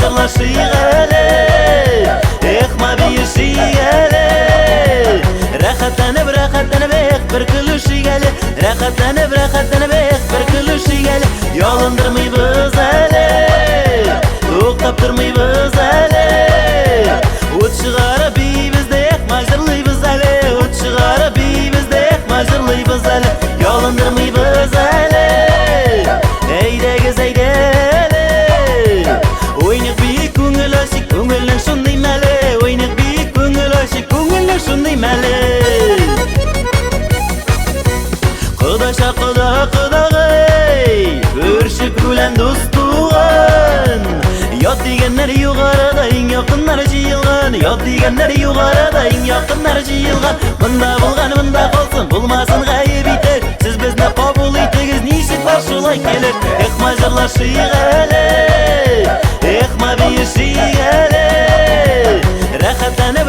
жырлашыйгәле, эхма бийишигәле. Рәхәтләнеп бер көлүшигәле, рәхәтләнеп бер көлүшигәле. Ялындырмыйбыз әле, туктап тормыйбыз әле. Ут чыгарып бийбездә эхма җырлыйбыз әле, ут чыгарып бийбездә эхма җырлыйбыз әле. Ялындырмыйбыз әле, әйдәгез әйдәле. Уйнык бик күңел ачык, күңелнең шундый мәле. Уйнык бик күңел ачык, күңелнең шундый мәле. Кыдаша кыдагый, күрше күлән дус туган. Ят дигәннәр югарыда иң якыннар җыелган, ят дигәннәр югарыда иң якыннар җыелган. Монда булган монда калсын, булмасын гаеп итер. Сез безне кабул итегез, ничек бар шулай килер. Эхма җырлашыйгәле, эхма бийишигәле. Рәхәтләнеп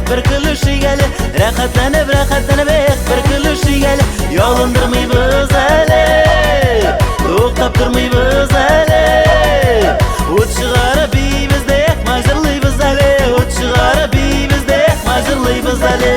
бер көлүшигәле, рәхәтләнеп бер көлүшигәле. Ялындырмыйбыз әле, туктап тормыйбыз әле. Ут чыгарып бийбездә эхма җырлыйбыз әле, ут чыгарып бийбездә эхма җырлыйбыз әле.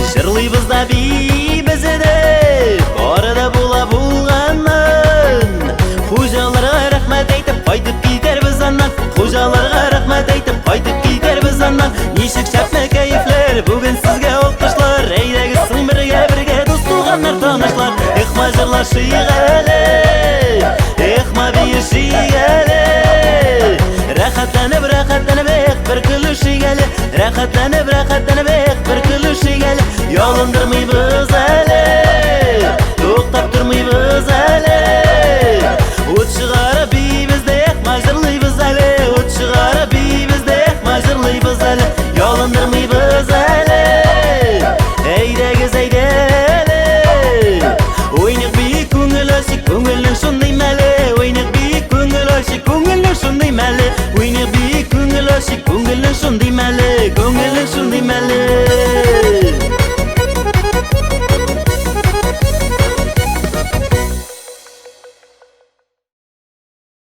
Җырлыйбыз да бийбез дә, бары да була булганнан. Хуҗаларга рәхмәт әйтеп кайтып китәрбез аннан, хуҗаларга рәхмәт әйтеп кайтып китәрбез аннан. Ничек шәпме кәефләр, бүген сезгә алкышлар. Әйдәгез соң бергә дус туганнар, танышлар. Эхма җырлашыйгәле, эхма бийишигәле. Рәхәтләнеп бер көлүшигәле, рәхәтләнеп бер көлүшигәле. Ялындырмыйбыз әле, туктап тормыйбыз әле. Ут чыгарып бийбездә эхма җырлыйбыз әле, ут чыгарып бийбездә эхма җырлыйбыз әле. Ялындырмыйбыз әле, әйдәгез әйдәле. Уйнык бик күңел ачык, күңелнең шундый мәле. Уйнык бик күңел ачык, күңелнең шундый мәле. Уйнык бик күңел ачык, күңелнең шундый мәле, күңелнең шундый мәле.